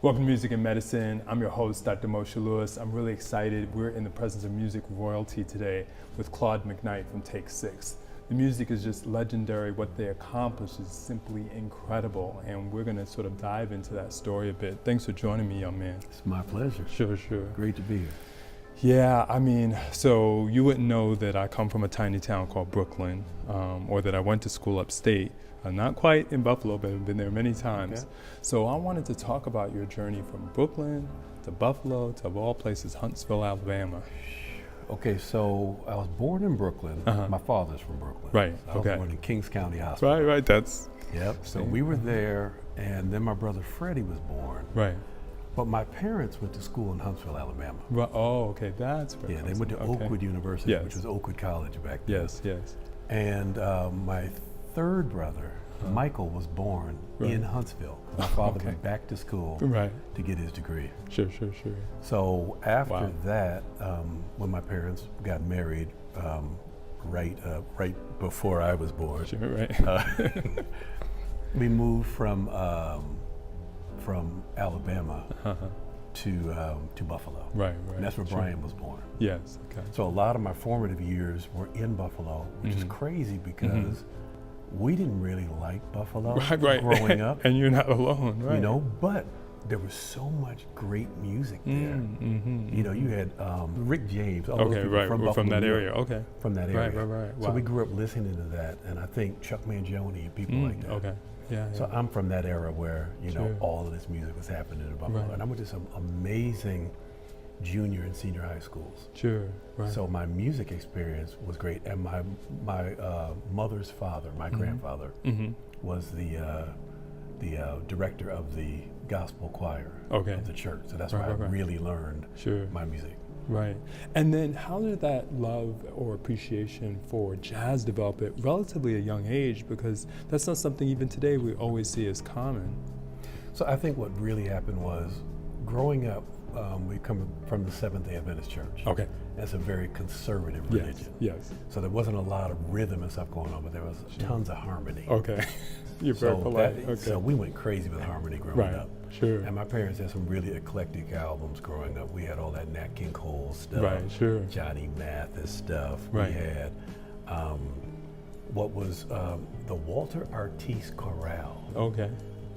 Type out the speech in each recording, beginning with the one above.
Welcome to Music and Medicine. I'm your host, Dr. Moshe Lewis. I'm really excited. We're in the presence of music royalty today with Claude McKnight from Take 6. The music is just legendary. What they accomplish is simply incredible, and we're going to sort of dive into that story a bit. Thanks for joining me, young man. It's my pleasure. Sure. Great to be here. Yeah, I mean, so you wouldn't know that I come from a tiny town called Brooklyn, or that I went to school upstate. Not quite in Buffalo, but I've been there many times. Okay. So I wanted to talk about your journey from Brooklyn to Buffalo to, of all places, Huntsville, Alabama. Okay, so I was born in Brooklyn. My father's from Brooklyn. Right, So I was born in Kings County Hospital. Right, that's... Yep, so we were there, and then my brother Freddie was born. Right. But my parents went to school in Huntsville, Alabama. Right. Oh, okay, that's... Yeah, they went to Oakwood University, which was Oakwood College back then. Yes. And my third brother, Michael, was born in Huntsville. My father went back to school to get his degree. Sure. So after that, when my parents got married, right before I was born, we moved from Alabama to Buffalo. Right. And that's where Brian was born. Yes. Okay. So a lot of my formative years were in Buffalo, which is crazy because we didn't really like Buffalo growing up. And you're not alone, right? You know, but there was so much great music there. You know, you had Rick James, all those people from that area. From that area. Right. So we grew up listening to that, and I think Chuck Mangione and people like that. Okay. Yeah. So I'm from that era where, you know, all of this music was happening in Buffalo. And I went to some amazing junior and senior high schools. Sure. So my music experience was great, and my mother's father, my grandfather, was the director of the gospel choir of the church. So that's where I really learned my music. Right. And then how did that love or appreciation for jazz develop at relatively a young age? Because that's not something even today we always see as common. So I think what really happened was, growing up, we come from the Seventh-day Adventist Church. Okay. It's a very conservative religion. Yes. So there wasn't a lot of rhythm and stuff going on, but there was tons of harmony. Okay. You're very polite. So we went crazy with harmony growing up. Sure. And my parents had some really eclectic albums growing up. We had all that Nat King Cole stuff. Right, sure. Johnny Mathis stuff. Right. We had what was the Walter Artis Chorale. Okay.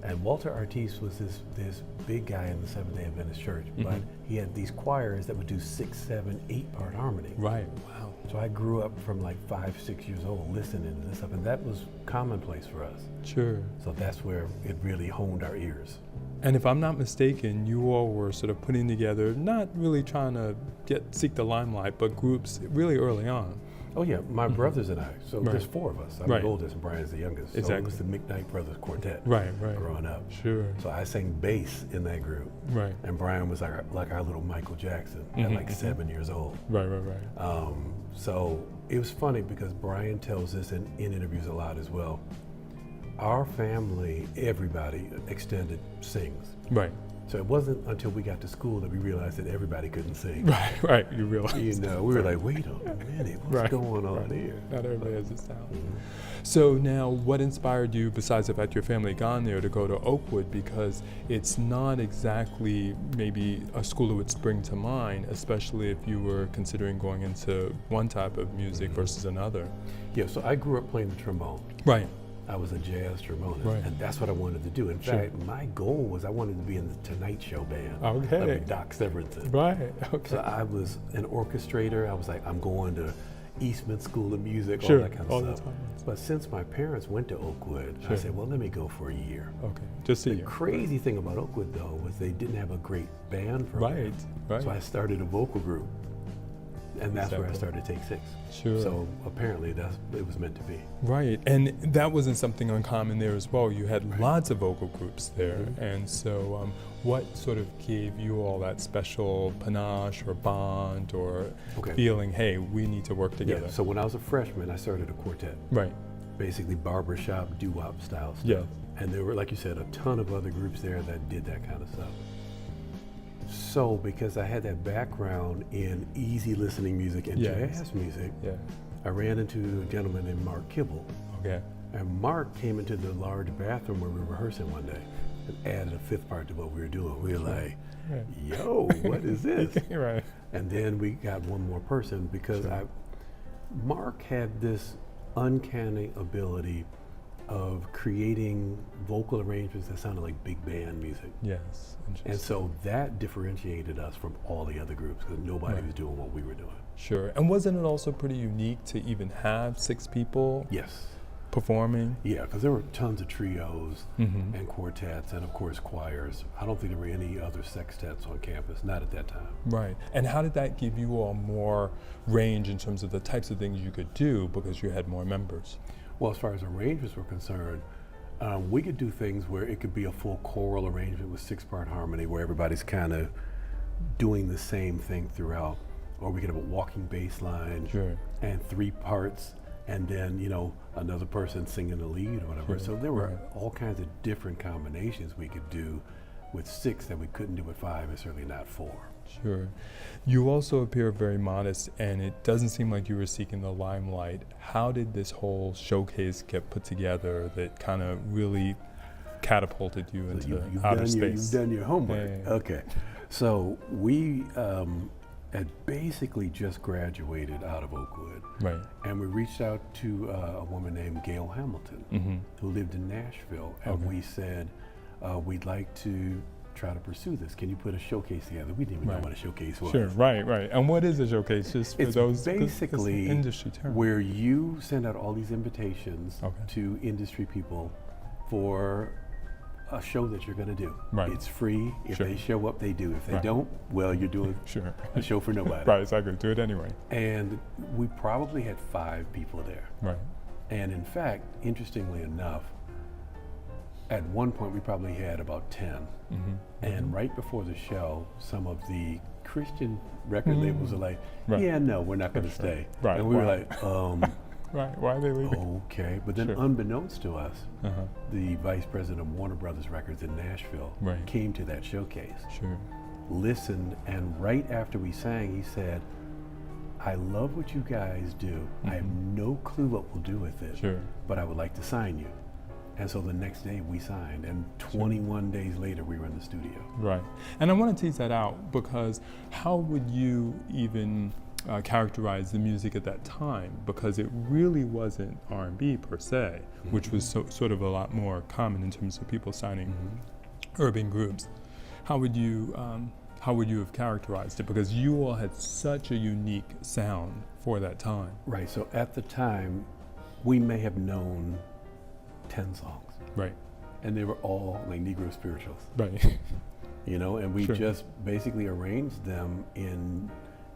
And Walter Artis was this big guy in the Seventh-day Adventist Church, but he had these choirs that would do 6, 7, 8-part harmony. Right. Wow. So I grew up from like 5, 6 years old listening to this stuff, and that was commonplace for us. Sure. So that's where it really honed our ears. And if I'm not mistaken, you all were sort of putting together, not really trying to seek the limelight, but groups really early on. Oh yeah, my brothers and I. So there's 4 of us. I'm the oldest and Brian's the youngest. So Exactly. it was the McKnight Brothers Quartet. Right. Growing up. Sure. So I sang bass in that group. Right. And Brian was like our little Michael Jackson at like 7 years old. Right. So it was funny because Brian tells this in interviews a lot as well. Our family, everybody extended sings. Right. So it wasn't until we got to school that we realized that everybody couldn't sing. Right. You realize. You know, we were like, wait a minute, what's going on here? Not everybody has a sound. So now, what inspired you, besides the fact your family had gone there, to go to Oakwood? Because it's not exactly maybe a school that would spring to mind, especially if you were considering going into one type of music versus another. Yeah, so I grew up playing the trombone. Right. I was a jazz trombonist, and that's what I wanted to do. In fact, my goal was I wanted to be in the Tonight Show band. Of Doc Severinsen. Right. Okay. So I was an orchestrator. I was like, I'm going to Eastman School of Music, all that kind of stuff. But since my parents went to Oakwood, I said, well, let me go for a year. Okay, just a year. The crazy thing about Oakwood, though, was they didn't have a great band program. Right. So I started a vocal group. And that's where I started Take 6. Sure. So apparently it was meant to be. Right, and that wasn't something uncommon there as well. You had lots of vocal groups there, and so what sort of gave you all that special panache or bond or feeling, hey, we need to work together? Yeah, so when I was a freshman, I started a quartet. Right. Basically barbershop, doo-wop style stuff. Yeah. And there were, like you said, a ton of other groups there that did that kind of stuff. So because I had that background in easy listening music and jazz music, I ran into a gentleman named Mark Kibble. Okay. And Mark came into the large bathroom where we were rehearsing one day. and added a fifth part to what we were doing. We were like, yo, what is this? Right. And then we got one more person because Mark had this uncanny ability of creating vocal arrangements that sounded like big band music. Yes. And so that differentiated us from all the other groups because nobody was doing what we were doing. Sure. And wasn't it also pretty unique to even have 6 people? Yes. Performing? Yeah, because there were tons of trios and quartets and of course choirs. I don't think there were any other sextets on campus, not at that time. Right. And how did that give you all more range in terms of the types of things you could do because you had more members? Well, as far as arrangements were concerned, we could do things where it could be a full choral arrangement with 6-part harmony where everybody's kind of doing the same thing throughout. Or we could have a walking bass line and 3 parts and then, you know, another person singing the lead or whatever. So there were all kinds of different combinations we could do with 6 that we couldn't do with 5 and certainly not 4. Sure. You also appear very modest, and it doesn't seem like you were seeking the limelight. How did this whole showcase get put together that kind of really catapulted you into outer space? You've done your homework. Okay. So we had basically just graduated out of Oakwood. Right. And we reached out to a woman named Gail Hamilton, who lived in Nashville. And we said, we'd like to try to pursue this. Can you put a showcase together? We didn't even know what a showcase was. Sure, right. And what is a showcase? Just for it's those basically industry term. Where you send out all these invitations to industry people for a show that you're going to do. Right. It's free. If they show up, they do. If they don't, well, you're doing a show for nobody. Right, exactly. Do it anyway. And we probably had 5 people there. Right. And in fact, interestingly enough, at one point we probably had about 10. And right before the show, some of the Christian record labels are like, yeah, no, we're not going to stay. Right. And we were like, right, why are they leaving? Okay, but then unbeknownst to us, the vice president of Warner Brothers Records in Nashville came to that showcase, listened, and right after we sang, he said, I love what you guys do. I have no clue what we'll do with it, but I would like to sign you. And so the next day we signed, and 21 days later we were in the studio. Right, and I want to tease that out because how would you even characterize the music at that time, because it really wasn't R&B per se, which was sort of a lot more common in terms of people signing urban groups. How would you have characterized it? Because you all had such a unique sound for that time. Right. So at the time, we may have known 10 songs. Right. And they were all like Negro spirituals. Right. You know, and we just basically arranged them in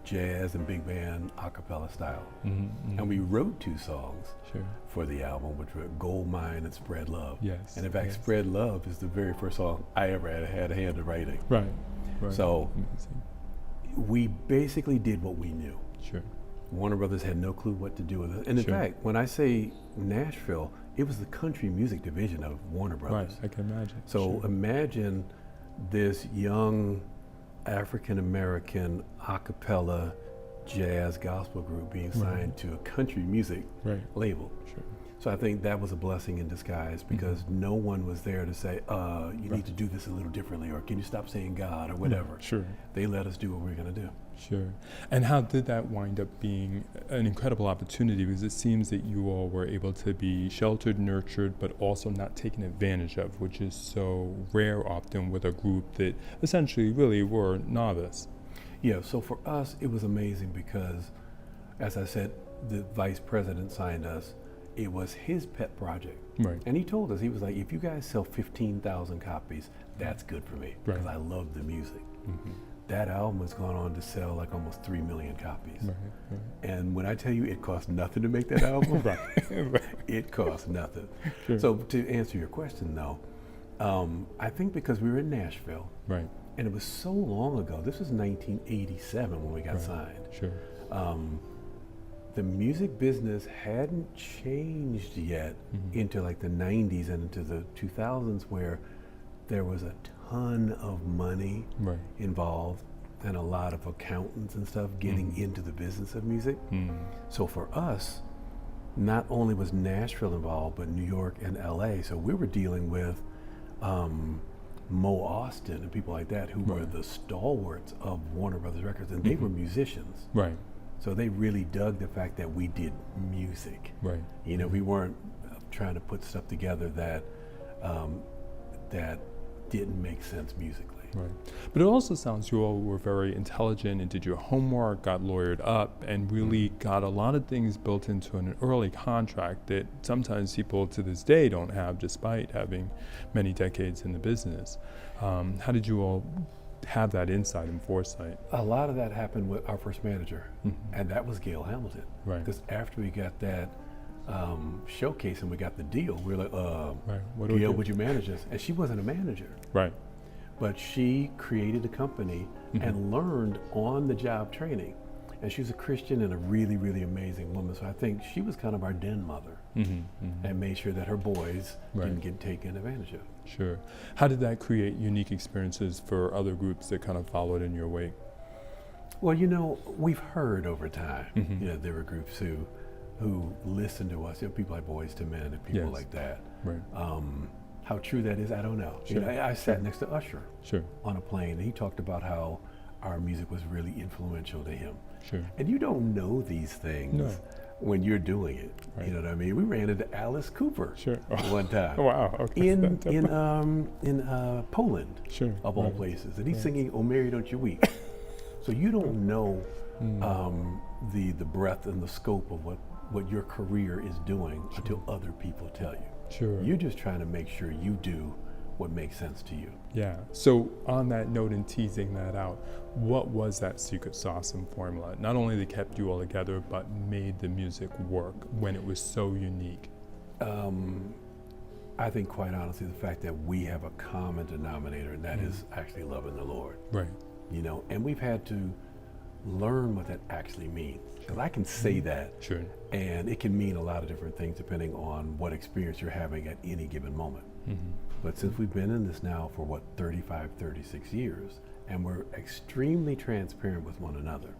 jazz and big band a cappella style. And we wrote 2 songs for the album, which were Gold Mine and Spread Love. Yes. And in fact, Spread Love is the very first song I ever had a hand in writing. Right. So we basically did what we knew. Warner Brothers had no clue what to do with it. And in fact, when I say Nashville, it was the country music division of Warner Brothers. Right, I can imagine. So imagine this young African-American a cappella jazz gospel group being signed to a country music label. So I think that was a blessing in disguise because no one was there to say, you need to do this a little differently, or can you stop saying God, or whatever. They let us do what we were going to do. And how did that wind up being an incredible opportunity? Because it seems that you all were able to be sheltered, nurtured, but also not taken advantage of, which is so rare often with a group that essentially really were novice. Yeah, so for us, it was amazing because, as I said, the vice president signed us. It was his pet project. And he told us, he was like, if you guys sell 15,000 copies, that's good for me, because I love the music. That album has gone on to sell like almost 3 million copies. And when I tell you it cost nothing to make that album, it cost nothing. So to answer your question though, I think because we were in Nashville, and it was so long ago, this was 1987 when we got signed. The music business hadn't changed yet into like the 90s and into the 2000s, where there was a ton of money involved and a lot of accountants and stuff getting into the business of music. So for us, not only was Nashville involved, but New York and LA. So we were dealing with Mo Austin and people like that who were the stalwarts of Warner Brothers Records, and they were musicians. Right. So they really dug the fact that we did music. Right. You know, we weren't trying to put stuff together that that didn't make sense musically. Right. But it also sounds you all were very intelligent and did your homework, got lawyered up, and really got a lot of things built into an early contract that sometimes people to this day don't have, despite having many decades in the business. How did you all have that insight and foresight? A lot of that happened with our first manager, and that was Gail Hamilton. Right. Because after we got that showcase and we got the deal, we were like, What Gail, would you manage us? And she wasn't a manager. Right. But she created a company and learned on-the-job training. And she was a Christian and a really, really amazing woman. So I think she was kind of our den mother and made sure that her boys didn't get taken advantage of. Sure. How did that create unique experiences for other groups that kind of followed in your wake? Well, you know, we've heard over time, you know, there were groups who listened to us, you know, people like Boys to Men and people like that. Right. How true that is, I don't know. Sure. You know, I sat next to Usher Sure. on a plane, and he talked about how our music was really influential to him. Sure. And you don't know these things when you're doing it. Right. You know what I mean? We ran into Alice Cooper one time. Oh, wow. Okay. in Poland, of all places, and he's singing "Oh Mary, Don't You Weep." So you don't know the breadth and the scope of what your career is doing until other people tell you. Sure. You're just trying to make sure you do what makes sense to you. Yeah. So on that note and teasing that out, what was that secret sauce and formula? Not only that kept you all together, but made the music work when it was so unique? I think, quite honestly, the fact that we have a common denominator, and that is actually loving the Lord. Right. You know, and we've had to learn what that actually means. Because I can say that, and it can mean a lot of different things depending on what experience you're having at any given moment. But since we've been in this now for 35, 36 years, and we're extremely transparent with one another.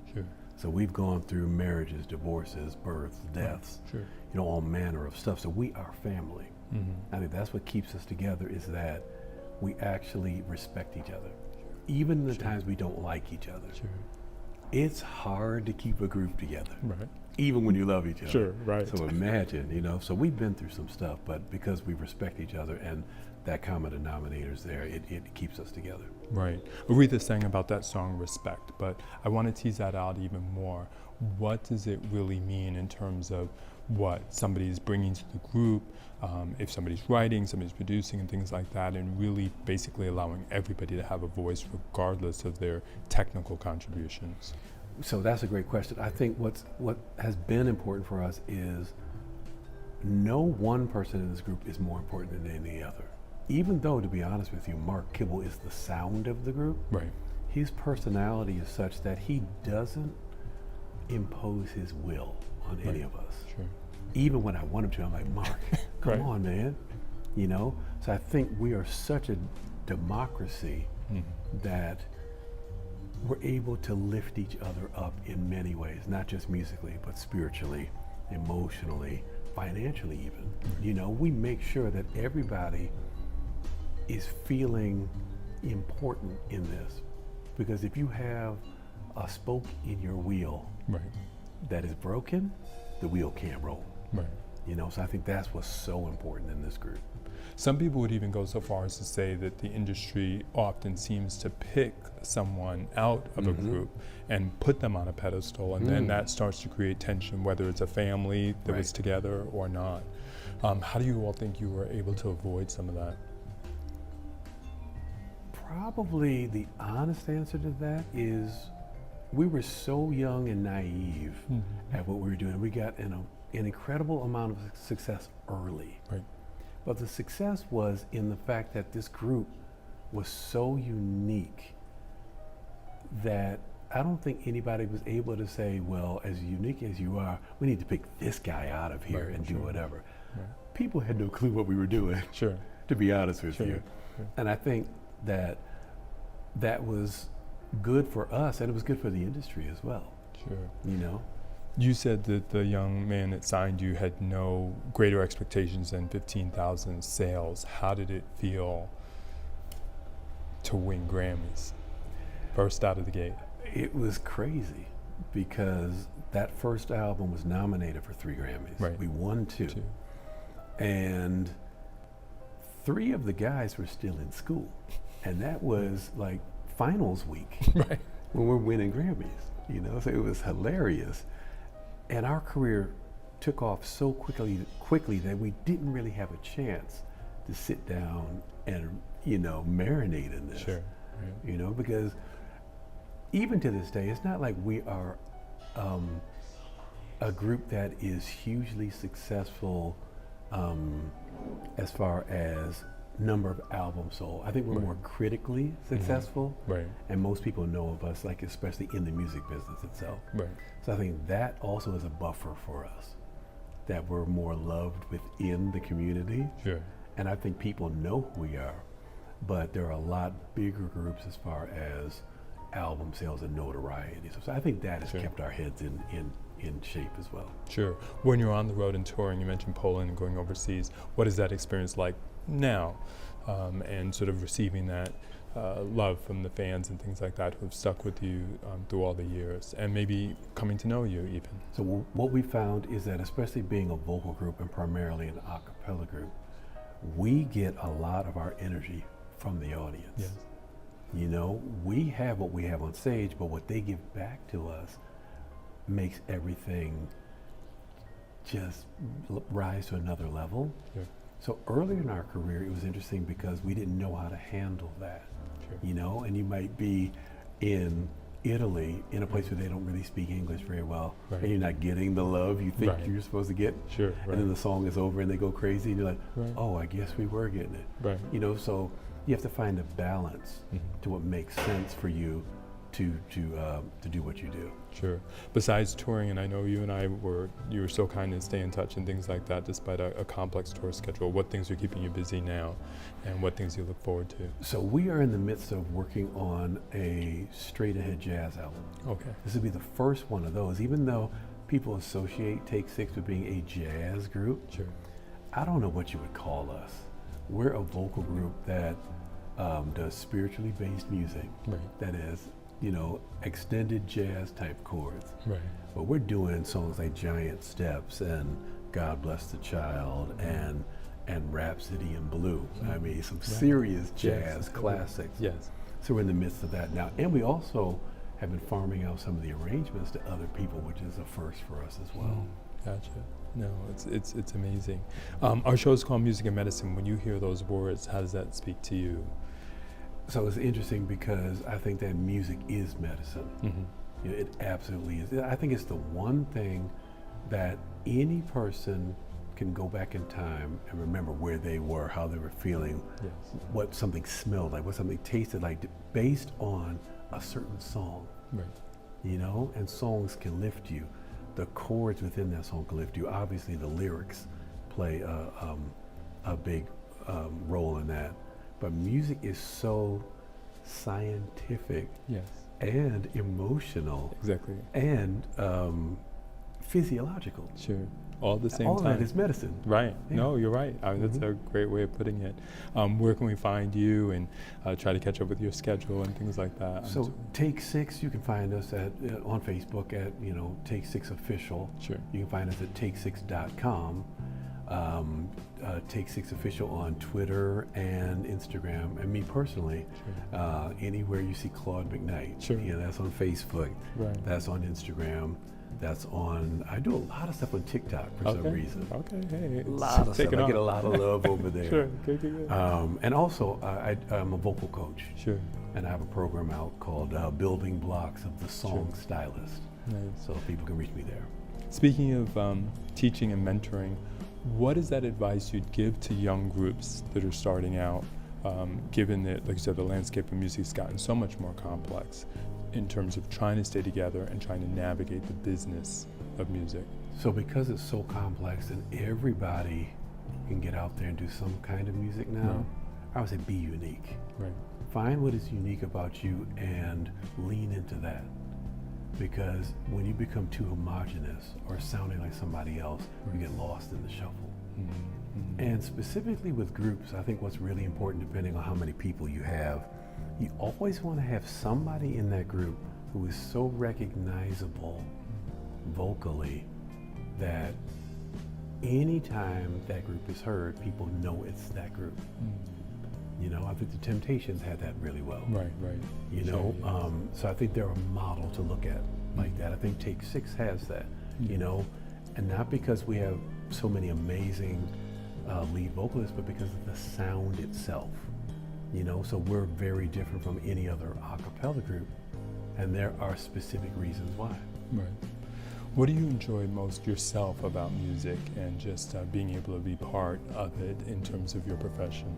So we've gone through marriages, divorces, births, deaths, you know, all manner of stuff. So we are family. I think that's what keeps us together, is that we actually respect each other. Even the times we don't like each other. It's hard to keep a group together, even when you love each other. So imagine, you know, so we've been through some stuff, but because we respect each other and that common denominator's there, it keeps us together. Right. Aretha sang about that song, Respect, but I want to tease that out even more. What does it really mean in terms of what somebody is bringing to the group, if somebody's writing, somebody's producing and things like that, and really basically allowing everybody to have a voice regardless of their technical contributions? So that's a great question. I think what has been important for us is no one person in this group is more important than any other. Even though, to be honest with you, Mark Kibble is the sound of the group, his personality is such that he doesn't impose his will on any of us. Even when I want him to, I'm like, Mark, come on, man. You know? So I think we are such a democracy that we're able to lift each other up in many ways, not just musically, but spiritually, emotionally, financially even. You know, we make sure that everybody is feeling important in this. Because if you have a spoke in your wheel that is broken, the wheel can't roll. You know, so I think that's what's so important in this group. Some people would even go so far as to say that the industry often seems to pick someone out of a group and put them on a pedestal, and then that starts to create tension, whether it's a family that was together or not. How do you all think you were able to avoid some of that? Probably the honest answer to that is we were so young and naive at what we were doing. We got an incredible amount of success early. But the success was in the fact that this group was so unique that I don't think anybody was able to say, well, as unique as you are, we need to pick this guy out of here and do whatever. People had no clue what we were doing, to be honest with you. And I think that was good for us, and it was good for the industry as well. You know? You said that the young man that signed you had no greater expectations than 15,000 sales. How did it feel to win Grammys, first out of the gate? It was crazy because that first album was nominated for 3 Grammys. Right. We won 2. And 3 of the guys were still in school. And that was like finals week Right. when we're winning Grammys, you know, so it was hilarious. And our career took off so quickly that we didn't really have a chance to sit down and, you know, marinate in this. Sure. You know, because even to this day, it's not like we are a group that is hugely successful as far as number of albums sold. I think we're more critically successful, and most people know of us, like especially in the music business itself. So I think that also is a buffer for us, that we're more loved within the community. And I think people know who we are, but there are a lot bigger groups as far as album sales and notoriety. So I think that has kept our heads in shape as well. When you're on the road and touring, you mentioned Poland and going overseas. What is that experience like now, and sort of receiving that love from the fans and things like that who have stuck with you through all the years, and maybe coming to know you even? So what we found is that, especially being a vocal group and primarily an a cappella group, we get a lot of our energy from the audience. You know, we have what we have on stage, but what they give back to us makes everything just rise to another level. So earlier in our career, it was interesting because we didn't know how to handle that. You know, and you might be in Italy, in a place where they don't really speak English very well, and you're not getting the love you think you're supposed to get. And then the song is over and they go crazy, and you're like, oh, I guess we were getting it. You know, so you have to find a balance to what makes sense for you to do what you do. Besides touring, and I know you were so kind to stay in touch and things like that, despite a complex tour schedule, what things are keeping you busy now, and what things you look forward to? So we are in the midst of working on a straight ahead jazz album. This will be the first one of those, even though people associate Take 6 with being a jazz group. I don't know what you would call us. We're a vocal group that does spiritually based music. That is, you know, extended jazz type chords. But we're doing songs like Giant Steps and God Bless the Child and Rhapsody in Blue. I mean, some serious jazz classics. So we're in the midst of that now. And we also have been farming out some of the arrangements to other people, which is a first for us as well. No, it's amazing. Our show is called Music and Medicine. When you hear those words, how does that speak to you? So it's interesting because I think that music is medicine. You know, it absolutely is. I think it's the one thing that any person can go back in time and remember where they were, how they were feeling, what something smelled like, what something tasted like, based on a certain song. You know, and songs can lift you. The chords within that song can lift you. Obviously, the lyrics play a big role in that. But music is so scientific and emotional and physiological. All at the same time. All of that is medicine. No, you're right. I mean, that's a great way of putting it. Where can we find you and try to catch up with your schedule and things like that? So Take 6, you can find us at on Facebook at, you know, Take 6 Official. You can find us at take6.com. Take 6 Official on Twitter and Instagram, and me personally, anywhere you see Claude McKnight. Yeah, that's on Facebook. That's on Instagram. That's on. I do a lot of stuff on TikTok for some reason. Hey, a lot of stuff. I get a lot of love over there. And also, I'm a vocal coach. And I have a program out called Building Blocks of the Song Stylist. So people can reach me there. Speaking of teaching and mentoring, what is that advice you'd give to young groups that are starting out, given that, like you said, the landscape of music's gotten so much more complex in terms of trying to stay together and trying to navigate the business of music? So because it's so complex and everybody can get out there and do some kind of music now, I would say be unique. Find what is unique about you and lean into that. Because when you become too homogenous or sounding like somebody else, you get lost in the shuffle. And specifically with groups, I think what's really important, depending on how many people you have, you always want to have somebody in that group who is so recognizable vocally that anytime that group is heard, people know it's that group. You know, I think the Temptations had that really well. Right. You know, so I think they're a model to look at like that. I think Take Six has that, you know, and not because we have so many amazing lead vocalists, but because of the sound itself. You know, so we're very different from any other a cappella group, and there are specific reasons why. Right. What do you enjoy most yourself about music and just being able to be part of it in terms of your profession?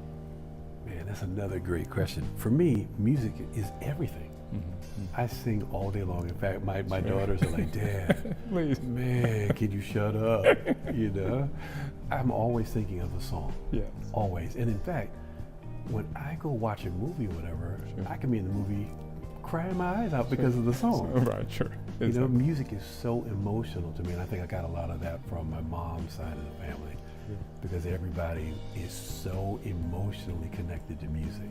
Man, that's another great question. For me, music is everything. I sing all day long. In fact, my daughters are like, Dad, Please. Man, can you shut up? You know, I'm always thinking of a song. Yes. Always. And in fact, when I go watch a movie or whatever, I can be in the movie crying my eyes out because of the song. Right, sure. You know, music is so emotional to me, and I think I got a lot of that from my mom's side of the family, because everybody is so emotionally connected to music.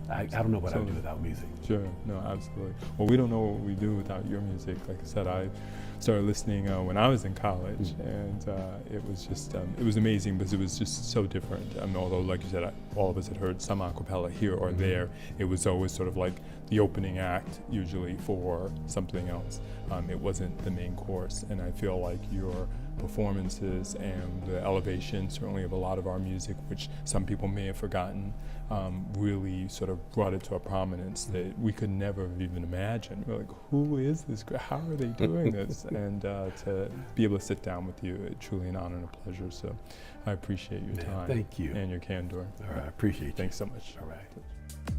I don't know what I would do without music. Sure, no, absolutely. Well, we don't know what we do without your music. Like I said, I started listening when I was in college, and it was just, it was amazing because it was just so different. I mean, although, like you said, all of us had heard some a cappella here or there, it was always sort of like the opening act, usually for something else. It wasn't the main course, and I feel like your performances and the elevation, certainly of a lot of our music, which some people may have forgotten, really sort of brought it to a prominence that we could never have even imagined. We're like, who is this? How are they doing this? And to be able to sit down with you, it's truly an honor and a pleasure. So I appreciate your time. Thank you. And your candor. All right, I appreciate you. Thanks so much. All right.